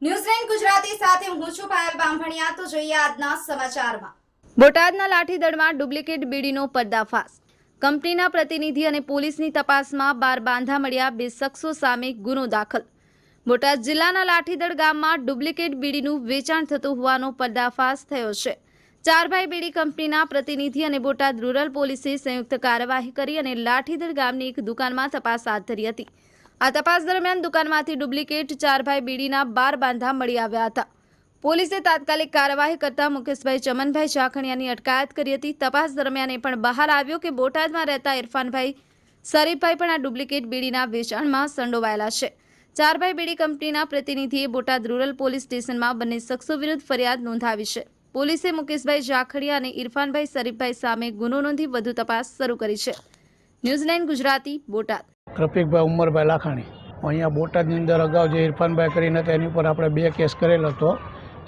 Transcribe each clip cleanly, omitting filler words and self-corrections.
ન્યૂઝલેન્ડ ગુજરાતી સાથે હું છું પાયલ બામભણિયા। તો જોઈએ આજના સમાચારમાં। બોટાદના લાઠીદળમાં ડુપ્લિકેટ બીડીનો પર્દાફાશ। કંપનીના પ્રતિનિધિ અને પોલીસની તપાસમાં 12 બાંધા મળ્યા, 2 શખ્સો સામે ગુનો દાખલ। બોટાદ જિલ્લાના લાઠીદળ ગામમાં ડુપ્લિકેટ બીડીનું વેચાણ થતું હોવાનો પર્દાફાશ થયો છે। 4 ભાઈ બીડી કંપનીના પ્રતિનિધિ અને બોટાદ રૂરલ પોલીસે સંયુક્ત કાર્યવાહી કરી અને લાઠીદળ ગામની એક દુકાનમાં તપાસ હાથ ધરી હતી। આ તપાસ દરમિયાન દુકાનમાંથી ડુપ્લિકેટ 4 ભાઈ બીડીના 12 બાંધા મળી આવ્યા હતા। પોલીસે તાત્કાલિક કાર્યવાહી કરતા મુકેશભાઈ ચમનભાઈ ચાખણિયાની અટકાયત કરી હતી। તપાસ દરમિયાન એ પણ બહાર આવ્યું કે બોટાદમાં રહેતા ઇરફાનભાઈ શરીફભાઈ પણ આ ડુપ્લિકેટ બીડીના વેચાણમાં સંડોવાયેલા છે। 4 ભાઈ બીડી કંપનીના પ્રતિનિધિએ બોટાદ રૂરલ પોલીસ સ્ટેશનમાં બંને શખ્સો વિરુદ્ધ ફરિયાદ નોંધાવી છે। પોલીસે મુકેશભાઈ ચાખણિયા અને ઇરફાનભાઈ શરીફભાઈ સામે ગુનો નોંધી વધુ તપાસ શરૂ કરી છે। ન્યૂઝલેન્ડ ગુજરાતી બોટાદ। રફીકભાઈ ઉમરભાઈ લાખાણી અહીંયા બોટાદની અંદર અગાઉ જે ઇરફાનભાઈ કરીને હતા એની પર આપણે 2 કેસ કરેલો હતો।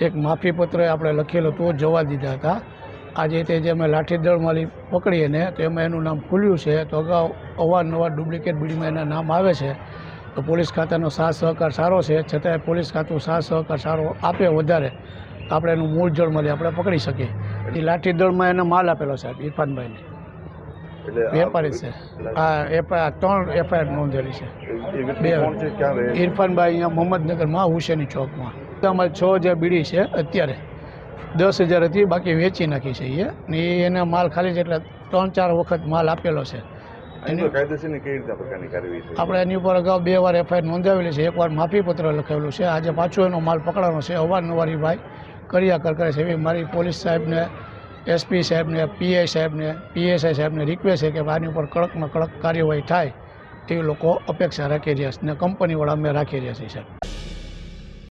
એક માફીપત્ર આપણે લખેલો હતો, જવા દીધા હતા। આજે તે જે અમે લાઠીદળમાં પકડીએ ને તો એમાં એનું નામ ખુલ્યું છે। તો અગાઉ અવારનવાર ડુપ્લિકેટ બીડીમાં એના નામ આવે છે। તો પોલીસ ખાતાનો સાથ સહકાર સારો છે, છતાંય પોલીસ ખાતું સાથ સહકાર સારો આપે વધારે તો આપણે એનું મૂળ જળમાંથી આપણે પકડી શકીએ। એ લાઠીદળમાં એને માલ આપેલો સાહેબ ઇરફાનભાઈને, વેપારી છે। આ એફઆઈઆર 3 એફઆઈઆર નોંધેલી છે। ઇરફાનભાઈ અહીંયા મોહમ્મદનગરમાં હુસેની ચોકમાં અમારે 6 જે બીડી છે અત્યારે 10,000 હતી, બાકી વેચી નાખી છે એ ને એને માલ ખાલી છે એટલે 3-4 વખત માલ આપેલો છે। આપણે એની ઉપર અગાઉ 2 વાર એફઆઈઆર નોંધાવેલી છે, 1 વાર માફીપત્ર લખાવેલું છે। આજે પાછો એનો માલ પકડવાનો છે। અવારનવાર એ ભાઈ કર્યા કરે છે। એવી મારી પોલીસ સાહેબને, એસપી સાહેબને, પીઆઈ સાહેબને, પીએસઆઈ સાહેબને રિક્વેસ્ટ છે કે આની ઉપર કડકમાં કડક કાર્યવાહી થાય એવી લોકો અપેક્ષા રાખી રહ્યા છે ને કંપનીવાળા અમે રાખી રહ્યા છીએ સાહેબ।